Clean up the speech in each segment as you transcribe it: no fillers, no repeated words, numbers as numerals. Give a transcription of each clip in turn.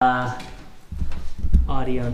Audio.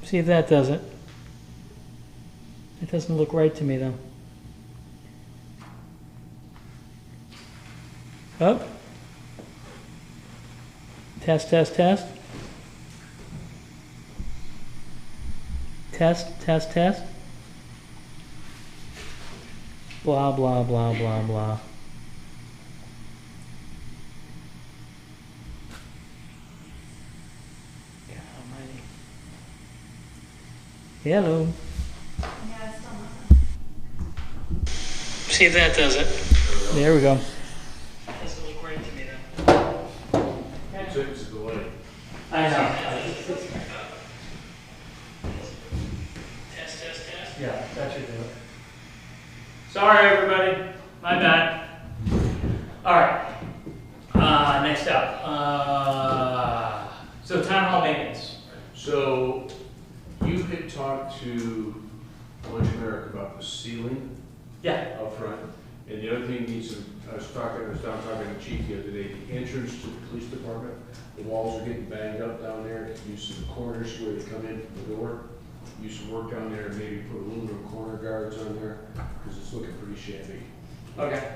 See if that does it. It doesn't look right to me though. Oh. Test, test, test. Test, test, test. Blah, blah, blah, blah, blah. God almighty. Hello. Yeah, it's still not. See if that does it. There we go. Doesn't look right to me though. It took us away. I know. Test, test, test. Yeah, that should do it. Sorry, everybody. My bad. All right. Next up. So town hall maintenance. So, you had talked to Lunch America about the ceiling Yeah. up front. And the other thing needs to, I was down talking to Chief the other day, the entrance to the police department, the walls are getting banged up down there, use of the corners where they come in from the door. Use some work down there, and maybe put aluminum corner guards on there, because it's looking pretty shabby. Okay.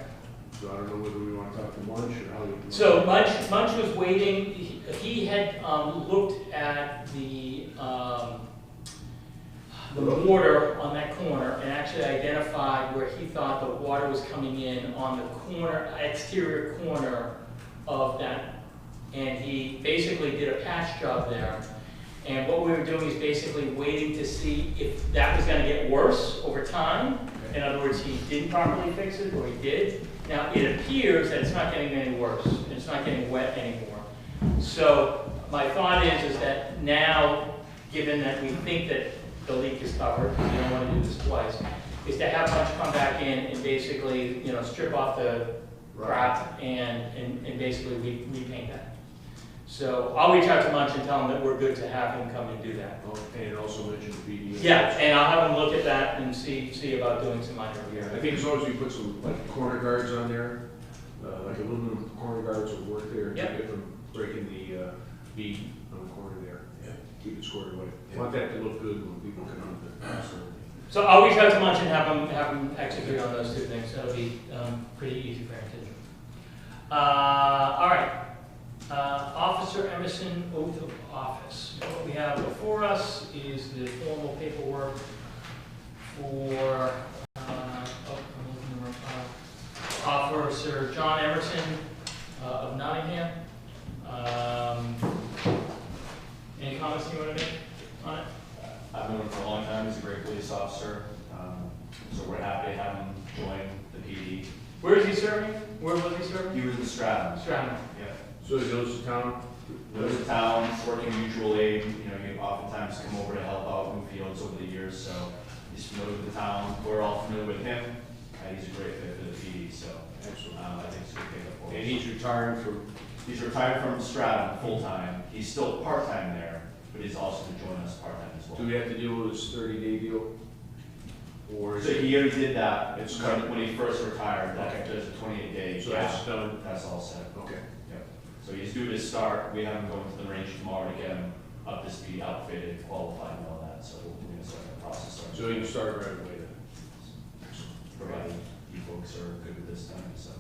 So I don't know whether we want to talk to Munch or how we. So Munch was waiting, he had looked at the mortar on that corner and actually identified where he thought the water was coming in on the corner, exterior corner of that. And he basically did a patch job there. And what we were doing is basically waiting to see if that was gonna get worse over time. In other words, he didn't properly fix it, or he did. Now, it appears that it's not getting any worse, it's not getting wet anymore. So, my thought is that now, given that we think that the leak is covered, we don't wanna do this twice, is to have Munch come back in and basically, strip off the crap and basically repaint that. So I'll reach out to Munch and tell him that we're good to have him come and do that. Oh, and also mention the BDA. Yeah, and I'll have him look at that and see about doing some minor Yeah, I repair. think as long as we put some, like, corner guards on there, like aluminum corner guards will work there to Yep. get from breaking the bead on the corner there. Yeah. Keep it squared away. Want that to look good when people come on the facility. So I'll reach out to Munch and have him execute on those two things. That'll be pretty easy for him to do. All right. Officer Emerson, oath of office. What we have before us is the formal paperwork for Officer John Emerson of Nottingham. Any comments you want to make on it? I've known him for a long time. He's a great police officer. So we're happy to have him join the PD. Where is he serving? Where was he serving? He was in Stratton. Stratton. Yeah. So he goes to town? Lives in town, working mutual aid. He oftentimes come over to help out in fields over the years. So he's familiar with the town. We're all familiar with him. He's a great fit for the PD. So Excellent. I think it's a good pick up for us. And he's retiring from, He's retired from Stratton full time. He's still part time there, but he's also to join us part time as well. do we have to deal with this 30-day deal? Or is So it, he already did that. It's when, covered. when he first retired. That Okay. there's a 28-day so gap. that's done? That's all set. Okay. Yep. So he's due to start. We have him going to the range tomorrow to get him up to speed, outfitted, qualified, and all that. So we're going to start the process. So he can start right away then? Provided you folks are good with this time. So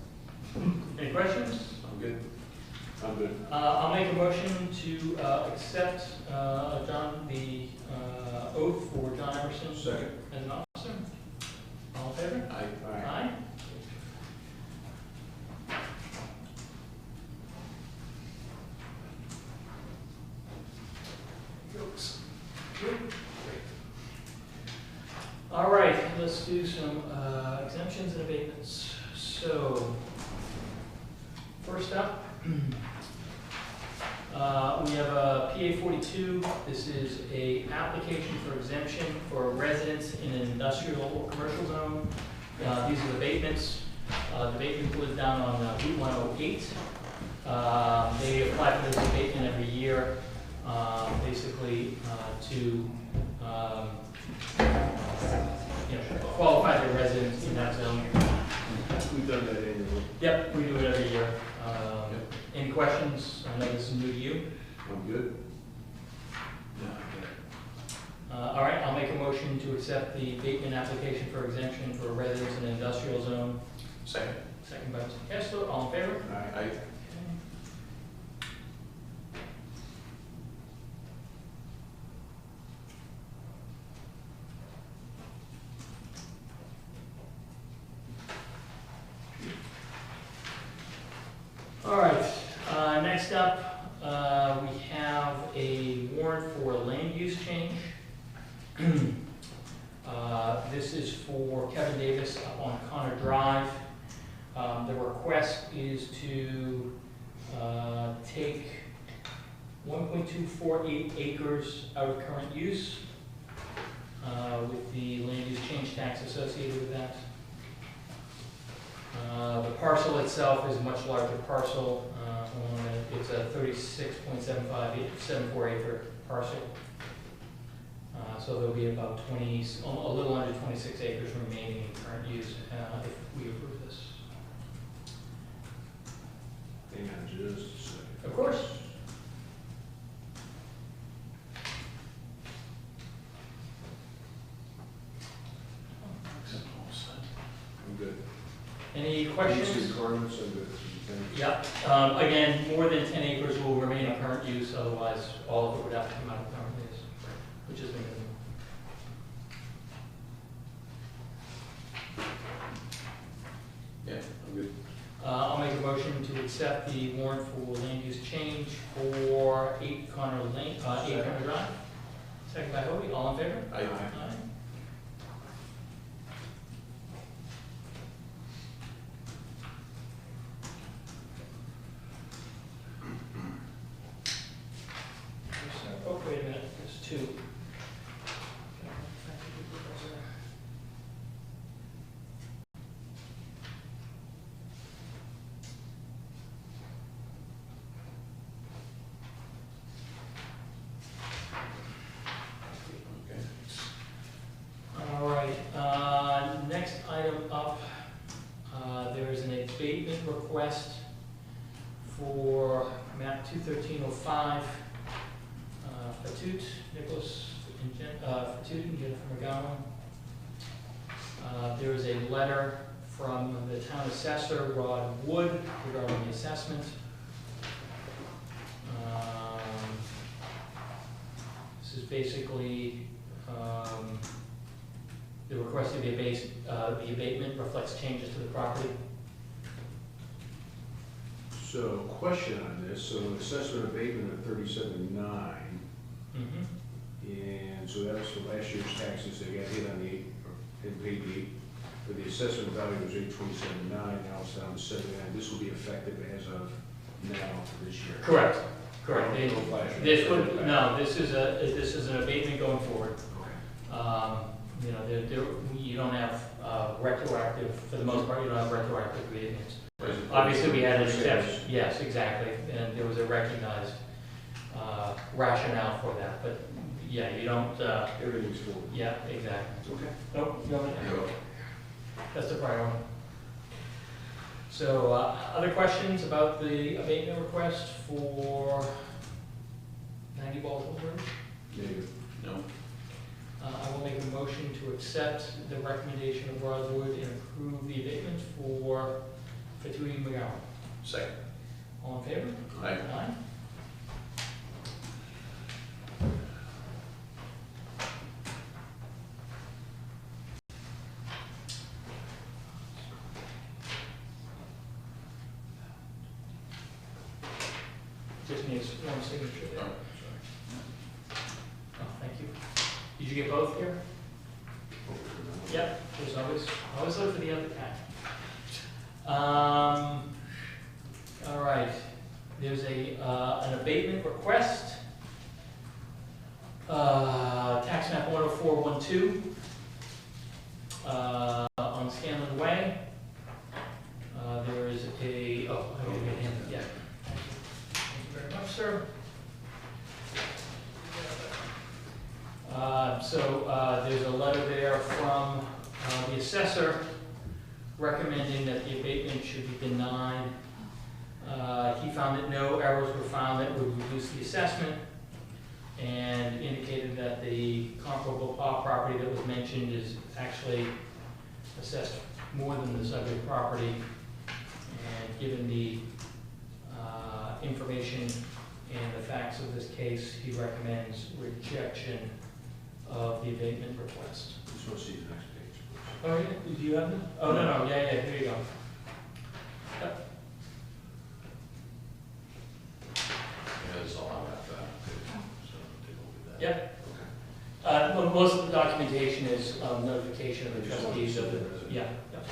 Any questions? I'm good. I'm good. I'll make a motion to accept the oath for John Emerson Second. as an officer. All in favor? Aye. Aye. All right, let's do some exemptions and abatements. So, first up, we have a PA 42. This is a application for exemption for residents in an industrial or commercial zone. These are the abatements. The abatement was down on Route 108. They apply for this abatement every year, basically to qualify their residents in that zone. We've done that annually. Yep, we do it every year. Any questions? I know this is new to you. I'm good. All right, I'll make a motion to accept the abatement application for exemption for residents in an industrial zone. Second. Second by Mr. Kessler, all in favor? Aye. All right, next up, we have a warrant for land use change. This is for Kevin Davis up on Connor Drive. The request is to take 1.248 acres out of current use with the land use change tax associated with that. The parcel itself is a much larger parcel. It's a 36.74 acre parcel. So there'll be about 20, a little under 26 acres remaining in current use if we approve this. Hang on just a second. Of course. I'm good. Any Use questions? requirements, I'm good. Thank you. Yep. Again, more than 10 acres will remain in current use, otherwise all of it would have to come out of current use, which is the minimum. Yeah, I'm good. I'll make a motion to accept the warrant for land use change for 8 Connor Lane, 8 Connor Drive. Second by Hobie, all in favor? Aye. Aye. Oh, wait a minute, there's 2. All right, next item up, there is an abatement request for map 21305, Fatute, Nicholas Fatute and Jennifer McGowan. There is a letter from the town assessor, Rod Wood, regarding the assessment. This is basically, the request of the abatement reflects changes to the property. So, question on this, so assessment abatement of 37.9, and so that was for last year's taxes, they got hit on the 8, and paid the 8, but the assessment value was 827.9, now it's down to 79, this will be effective as of now for this year. Correct, correct. No flash. This is an abatement going forward. Okay. You know, you don't have retroactive, for the most part, you don't have retroactive abatements. Obviously, we had an exception, yes, exactly, and there was a recognized rationale for that, but yeah, you don't, Everything's full. yeah, exactly. Okay. Nope, no, that's the prior one. So, other questions about the abatement request for 90 Baldwin Road? Negative. No. I will make a motion to accept the recommendation of Rod Wood and approve the abatement for Fatui McGowan. Second. All in favor? Aye. Aye. Just needs one signature there. Oh, thank you. Did you get both here? Yep, there's always look for the other cat. All right, there's an abatement request. Tax map 10412 on Scanlon Way. There is a, oh, I didn't get him yet. Thank you very much, sir. There's a letter there from the assessor recommending that the abatement should be denied. He found that no errors were found that would reduce the assessment and indicated that the comparable property that was mentioned is actually assessed more than the subject property. And given the information and the facts of this case, he recommends rejection of the abatement request. Just want to see the next page, please. Oh, yeah, do you have them? Oh, no, yeah, here you go. Yep. Yeah, that's all I got for that. So take a look at that. Yep. Okay. Most of the documentation is notification of the trustees of the, yeah. Yep.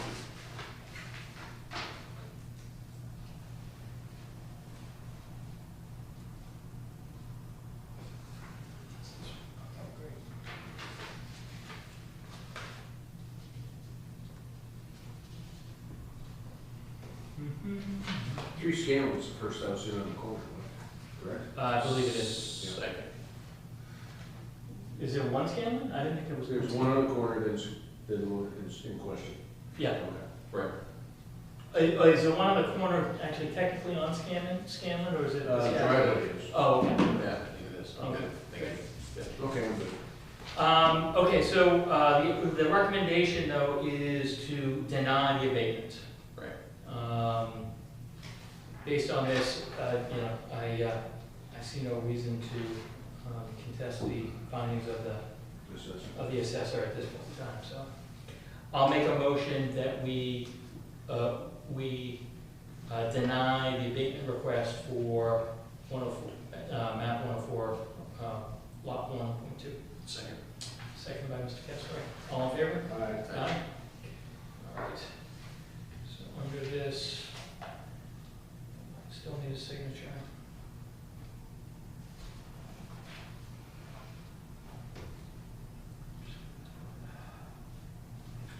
Three Scanlon was the first house in on the corner, correct? I believe it is. Second. Is there one Scanlon? I didn't think there was. There's one on the corner that's, the one that's in question. Yeah. Okay. Right. Is the one on the corner actually technically on Scanlon, or is it? Driveway is. Oh, okay. Yeah, I think it is. Okay. Thank you. Yeah. Okay, I'm good. Okay, so, the recommendation though is to deny the abatement. Right. Based on this, you know, I see no reason to contest the findings of the assessor at this point in time, so. I'll make a motion that we deny the abatement request for 104, map 104, lot 1.2. Second. Second by Mr. Kessler. All in favor? Aye. Aye. All right. So under this, still need a signature.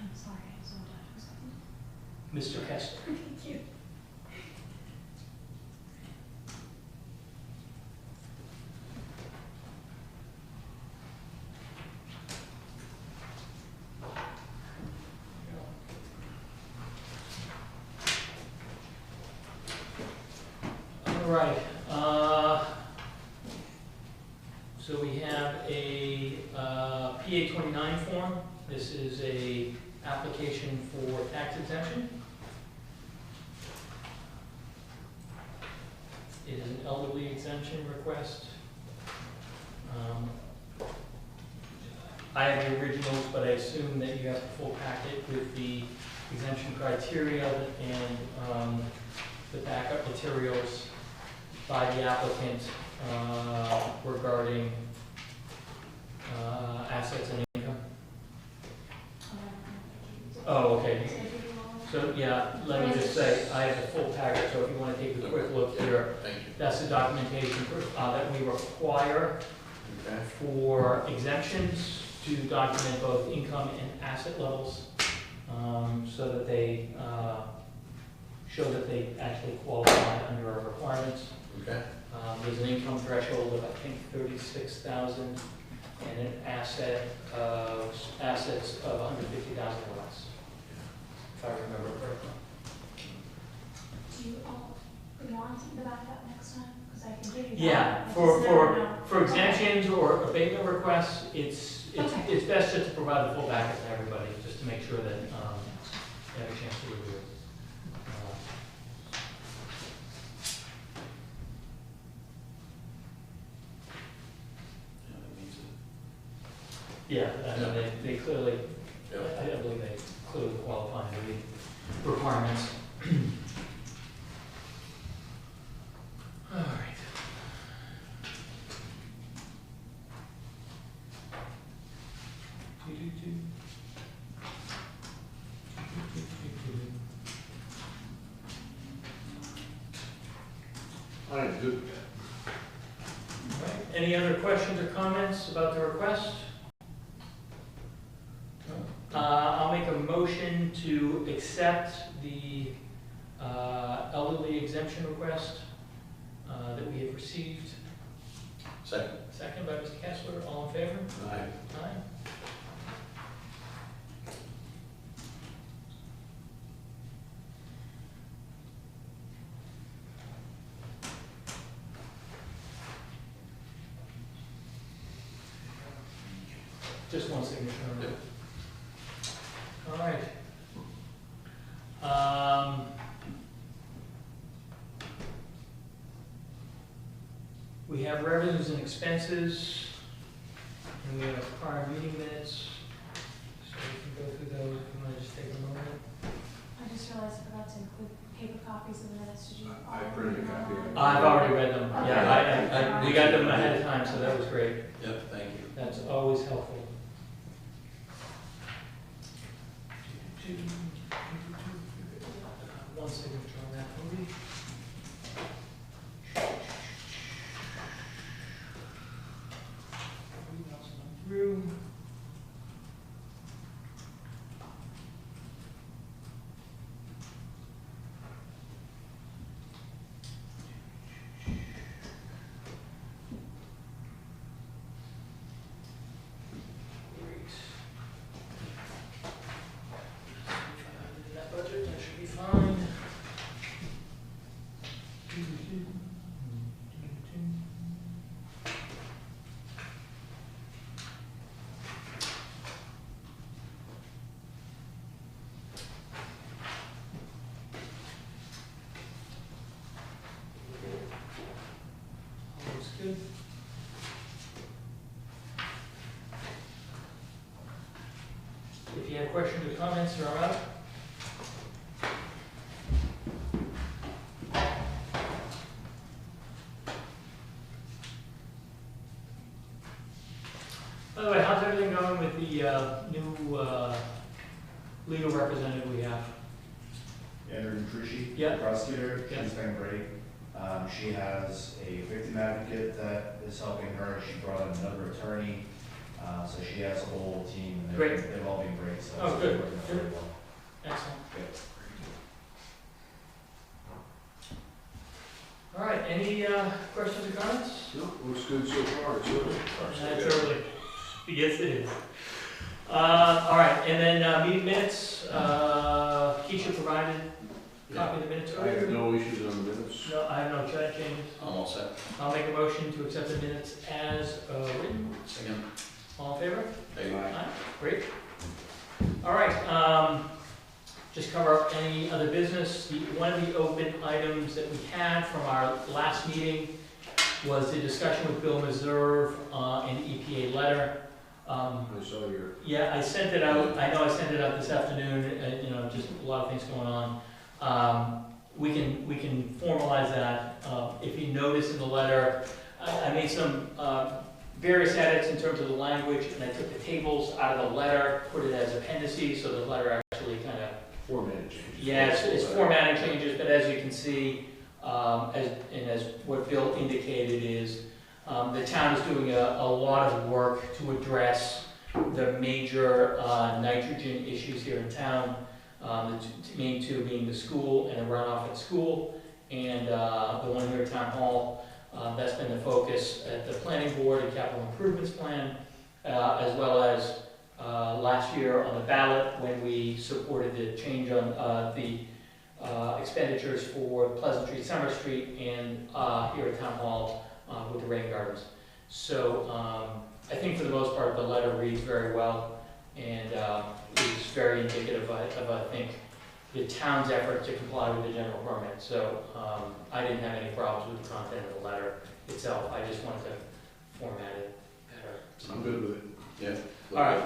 I'm sorry, I zoned out for a second. Mr. Kessler. Thank you. All right, so we have a PA 29 form. This is a application for tax exemption. It is an elderly exemption request. I have the originals, but I assume that you have the full packet with the exemption criteria and the backup materials by the applicant regarding assets and income. Oh, okay. So, yeah, let me just say, I have the full packet, so if you want to take a quick look here, Thank you. that's the documentation that we require Okay. for exemptions to document both income and asset levels, so that they show that they actually qualify under our requirements. Okay. There's an income threshold of, I think, 36,000, and an assets of 150,000 or less, if I remember correctly. Do you all want the backup next time? Because I can give you that. Yeah, I just never know. for exemptions or abatement requests, it's Okay. it's best just to provide the full backup to everybody, just to make sure that they have a chance to review it. Yeah, that means it. Yeah, I mean, they clearly, Yeah. I believe they clearly qualify under the requirements. All right. I am good. All right. Any other questions or comments about the request? I'll make a motion to accept the elderly exemption request that we have received. Second. Second by Mr. Kessler, all in favor? Aye. Aye. Just one signature on it. All right. We have revenues and expenses, and we have prior meeting minutes. So we can go through those if you want to just take a moment. I just realized I forgot to include paper copies of the minutes. Did you? I printed a copy of it. I've already read them. Okay. Yeah, we got them ahead of time, so that was great. Yep, thank you. That's always helpful. One signature on that, maybe. Everything else went through. other questions or comments or out? By the way, how's everything going with the new legal representative we have? Andrew Trishy, Yeah. prosecutor, Yeah. she's been great. She has a victim advocate that is helping her, she brought in another attorney, so she has a whole team, and Great. they've all been great, so. Oh, it's good, working out good. really well. Excellent. Good. All right, any questions or comments? No, looks good so far, it's good. That's early. Yes, it is. All right, and then meeting minutes, Keisha provided a copy of the minutes I have earlier. no issues on the minutes. No, I have no changes. I'm all set. I'll make a motion to accept the minutes as written. Second. All in favor? Hey, Aye. Great. All right, just cover up any other business. One of the open items that we had from our last meeting was the discussion with Bill Meserve an EPA letter. I saw your, Yeah, I sent it out, I know I sent it out this afternoon, you know, just a lot of things going on. We can formalize that. If you notice in the letter, I made some various edits in terms of the language, and I took the tables out of the letter, put it as appendices, so the letter actually kind of, formatting changes. yeah, it's formatting changes, but as you can see, as what Bill indicated is, the town is doing a lot of work to address the major nitrogen issues here in town. The main two being the school and the runoff at school, and the one here at Town Hall. That's been the focus at the planning board and capital improvements plan, as well as last year on the ballot when we supported the change on the expenditures for Pleasant Street, Summer Street, and here at Town Hall with the rain gardens. So I think for the most part, the letter reads very well and is very indicative of, I think, the town's effort to comply with the general permit. So I didn't have any problems with the content of the letter itself. I just wanted to format it better. I'm good with it. Yeah. All right,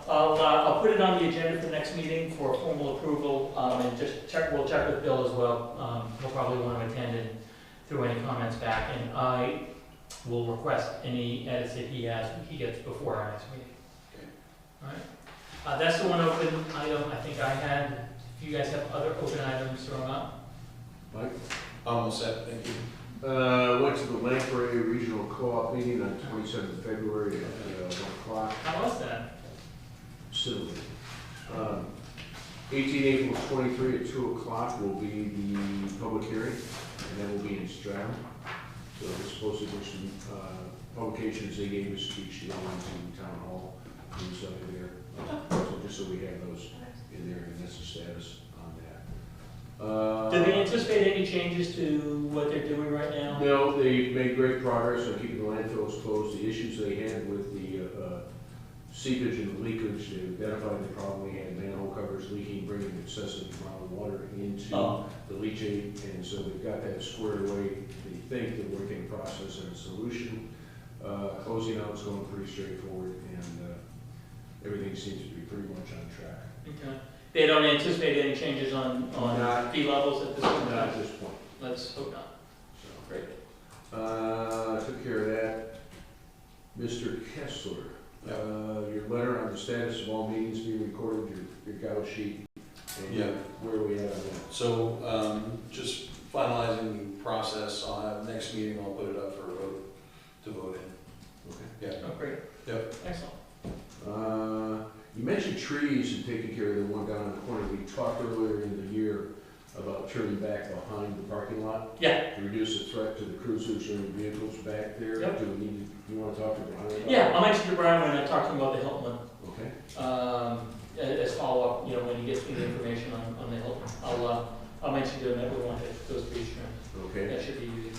I'll put it on the agenda for the next meeting for formal approval, and just check, we'll check with Bill as well. He'll probably want to attend and throw any comments back, and I will request any edits that he gets before our next meeting. Okay. All right, that's the one open item I think I had. If you guys have other open items or not? Mike? I'm all set, thank you. Went to the Lamprey Regional Co-op meeting on 27th February at 1 o'clock. How was that? Civilly. 18 April 23 at 2 o'clock will be the public hearing, and that will be in Stratham. So we're supposed to do some publications they gave us to each one to Town Hall inside there. So just so we have those in there, and that's the status on that. Do they anticipate any changes to what they're doing right now? No, they made great progress on keeping the landfills closed. The issues they had with the seepage and leakage, they identified the problem. We had manhole covers leaking, bringing excessive amount of water into the leachate, and so they've got that squared away. They think they're working a process and a solution. Closing out is going pretty straightforward, and everything seems to be pretty much on track. Okay. They don't anticipate any changes on Not- fee levels at this point? Not at this point. Let's hope not. So, Great. took care of that. Mr. Kessler, Yeah. your letter on the status of all meetings being recorded, your gouge sheet, and Yeah. where are we at on that? So, just finalizing the process, I'll have next meeting, I'll put it up for a vote, to vote in. Okay. Yeah. Oh, great. Yep. Excellent. You mentioned trees and taking care of the one down in the corner. We talked earlier in the year about turning back behind the parking lot Yeah. to reduce the threat to the cruisers and vehicles back there. Yep. Do we need you want to talk to Brian about that? Yeah, I'll mention to Brian when I talk to him about the Hilton one. Okay. As follow-up, you know, when he gets me the information on the Hilton. I'll mention to him that we want those trees trimmed. Okay. That should be easy.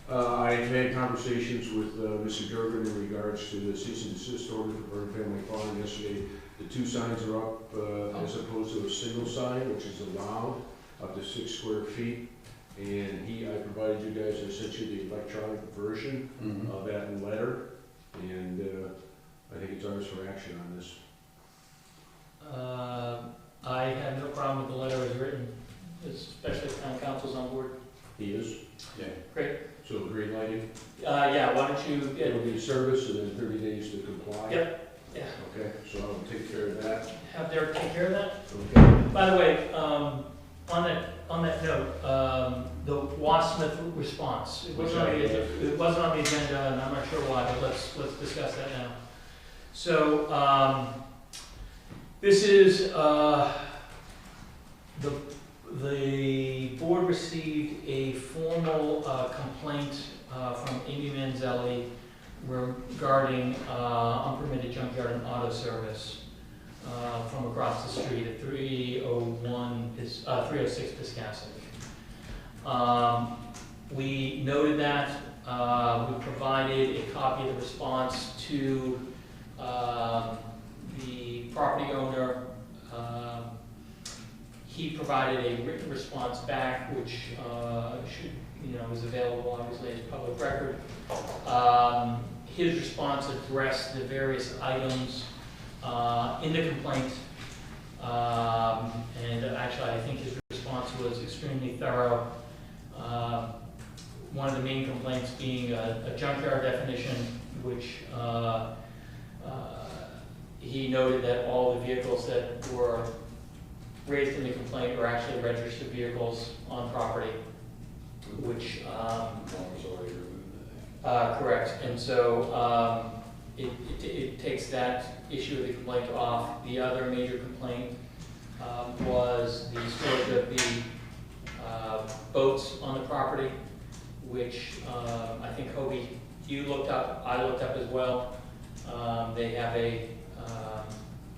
I've had conversations with Mr. Durbin in regards to the cease and desist order for Burn Family Farm yesterday. The two signs are up as opposed to a single sign, which is allowed up to 6 square feet. And I provided you guys, I sent you the electronic version of that letter. And I think it's ours for action on this. service and then 30 days to comply? Yep, yeah. Okay, so I'll take care of that. Have Derek take care of that? Okay. By the way, on that note, the Wasmith response, it wasn't on the agenda, and I'm not sure why, but let's discuss that now. So, this is, the board received a formal complaint from Amy Manzelli regarding unpermitted junkyard and auto service from across the street at 306 Piscasset. We noted that, we provided a copy of the response to the property owner. He provided a written response back, which is available obviously as public record. His response addressed the various items in the complaint, and actually I think his response was extremely thorough. One of the main complaints being a junkyard definition, which he noted that all the vehicles that were raised in the complaint were actually registered vehicles on property, which, correct. And so it takes that issue of the complaint off. The other major complaint was the storage of the boats on the property, which I think Hobie, you looked up, I looked up as well. They have a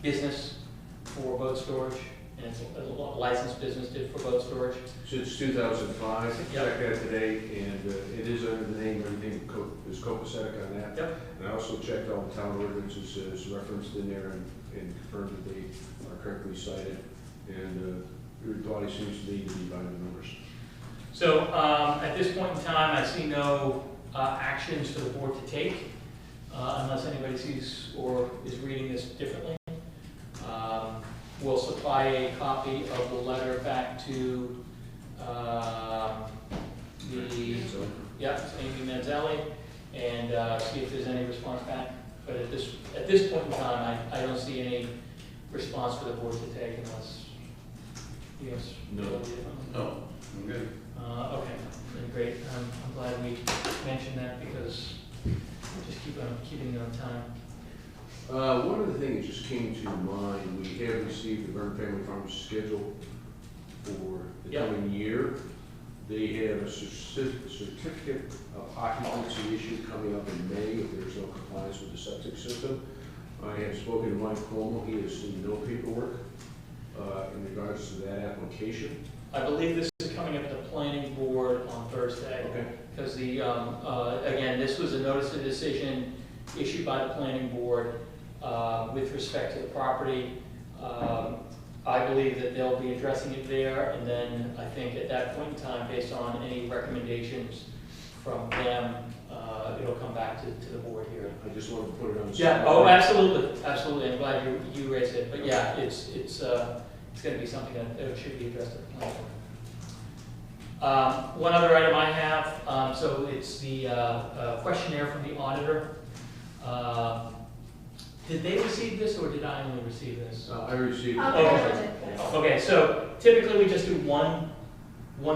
business for boat storage, and it's a licensed business for boat storage. Since 2005, Yep. checked that today, and it is under the name, everything is copacetic on that. Yep. And I also checked all the town ordinances as referenced in there and confirmed that they are correctly cited. And everybody seems to need to be by the numbers. So at this point in time, I see no actions for the board to take, unless anybody sees or is reading this differently. We'll supply a copy of the letter back to Amy Manzelli, and see if there's any response back. But at this point in time, I don't see any response for the board to take unless you guys. No. No, I'm good. Okay, then great. I'm glad we mentioned that because we're just keeping it on time. One of the things that just came to mind, we have received the Byrne Family Farms schedule for the Yep. coming year. They have a certificate of occupancy issue coming up in May if there's no compliance with the septic system. I have spoken to Mike Cuomo. He has seen no paperwork in regards to that application. I believe this is coming up to the planning board on Thursday. Okay. Because again, this was a notice of decision issued by the planning board with respect to the property. I believe that they'll be addressing it there, and then I think at that point in time, based on any recommendations from them, it'll come back to the board here. I just wanted to put it on. Yeah, oh, absolutely, absolutely, I'm glad you raised it, but yeah, it's gonna be something that should be addressed at the planning board. One other item I have, so it's the questionnaire from the auditor. Did they receive this, or did I only receive this? I received. Okay, so typically we just do one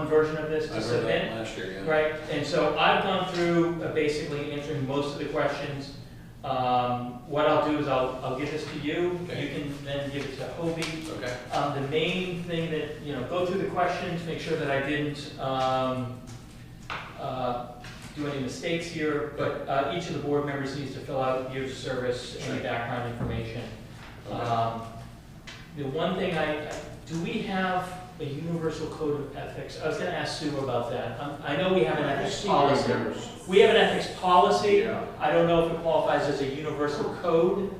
version of this I to read submit. that last year, yeah. Right, and so I've gone through basically answering most of the questions. What I'll do is I'll give this to you. Okay. You can then give it to Hobie. Okay. The main thing that, go through the questions, make sure that I didn't do any mistakes here, but each of the board members needs to fill out years of service, any background information. Okay. The one thing do we have a universal code of ethics? I was gonna ask Sue about that. I know we have an ethics policy. We have an ethics policy. Yeah. I don't know if it qualifies as a universal code.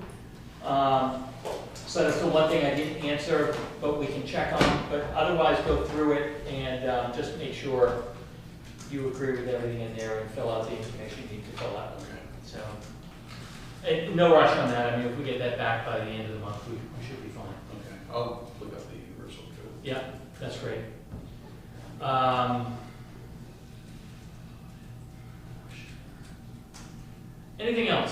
So that's the one thing I didn't answer, but we can check on. But otherwise, go through it and just make sure you agree with everything in there and fill out the information you need to fill out. Okay. So, and no rush on that. I mean, if we get that back by the end of the month, we should be fine. Okay. I'll look up the universal code. Yeah, that's great. Anything else?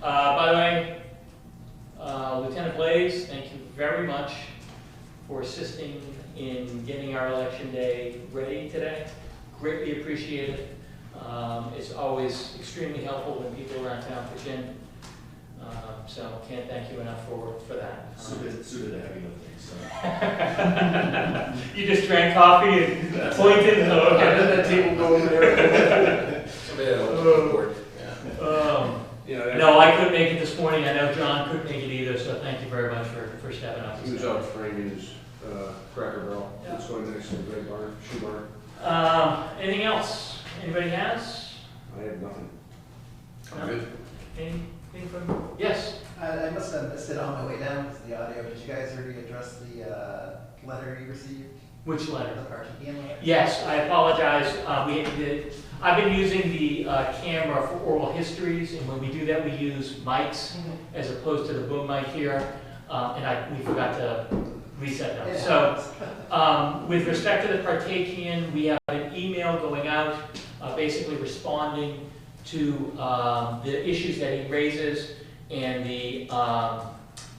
By the way, Lieutenant Blaze, thank you very much for assisting in getting our election day ready today. Greatly appreciate it. It's always extremely helpful when people around town pitch in. So can't thank you enough for that. Suited to heavy lifting, so. You just drank coffee and pointed? Oh, okay. That table go over there. Somebody else on board. Yeah. No, I couldn't make it this morning. I know John couldn't make it either, so thank you very much for stepping up. He was out framing his Cracker Barrel. It's going next to the Red Barn, Shoe Barn. Anything else? Anybody has? I have nothing. I'm good. Anything from? Yes. I must have missed it on my way down to the audio. Did you guys already address the letter you received? Which The letter? Parcheesian letter? Yes, I apologize. I've been using the camera for oral histories, and when we do that, we use mics as opposed to the boom mic here, and we forgot to reset them. So, with respect to the Partakian, we have an email going out, basically responding to the issues that he raises and the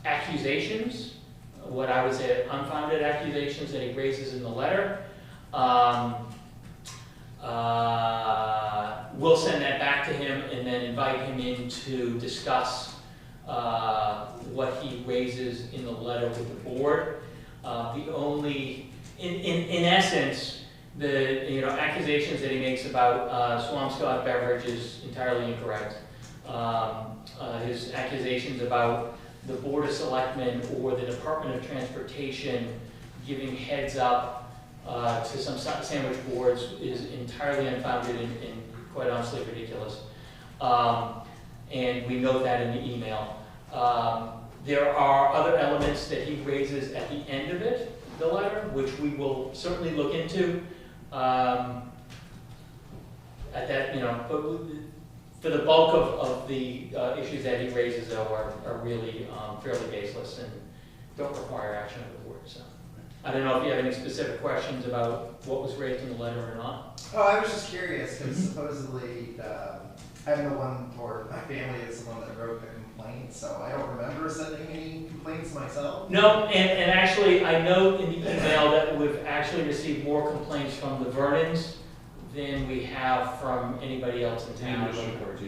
accusations, what I would say unfounded accusations that he raises in the letter. We'll send that back to him and then invite him in to discuss what he raises in the letter with the board. In essence, the accusations that he makes about Swampscott Beverage is entirely incorrect. His accusations about the Board of Selectmen or the Department of Transportation giving heads up to some sandwich boards is entirely unfounded and quite honestly ridiculous. And we note that in the email. There are other elements that he raises at the end of it, the letter, which we will certainly look into. At that, but for the bulk of the issues that he raises, though, are really fairly baseless and don't require action of the board. So, I don't know if you have any specific questions about what was raised in the letter or not. Oh, I was just curious because supposedly I'm the one, or my family is the one that wrote the complaint, so I don't remember sending any complaints myself. No, and actually, I note in the email that we've actually received more complaints from the Vernons than we have from anybody else in town.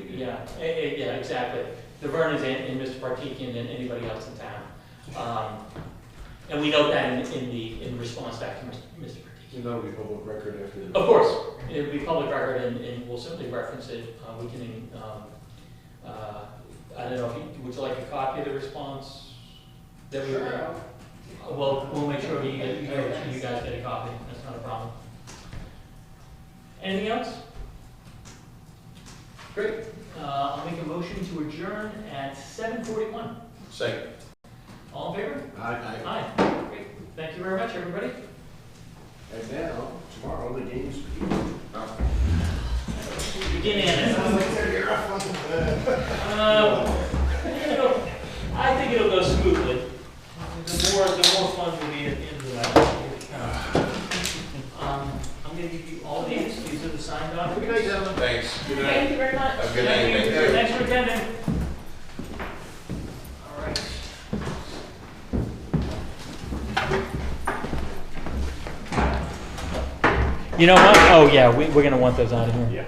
Yeah, exactly. The Vernons and Mr. Partekian than anybody else in town. And we note that in response back to Mr. Partekian. And that'll be public record after. Of course, it'll be public record, and we'll certainly reference it. We can. I don't know if would you like a copy of the response? That we Sure. Well, we'll make sure you guys get a copy. That's not a problem. Anything else? Great. I'll make a motion to adjourn at 7:41. Second. All in favor? Aye. Aye. Great. Thank you very much, everybody. And now, tomorrow, the game's. Unanimous. I think it'll go smoothly. The more fun will be at the end of that. I'm going to give you all these. These are the signed documents. Good night, gentlemen. Thanks. Thank you very much. Have a good night. Thank you. Thanks for attending. All right. You know what? Oh, yeah, we're going to want those out of here. Yeah.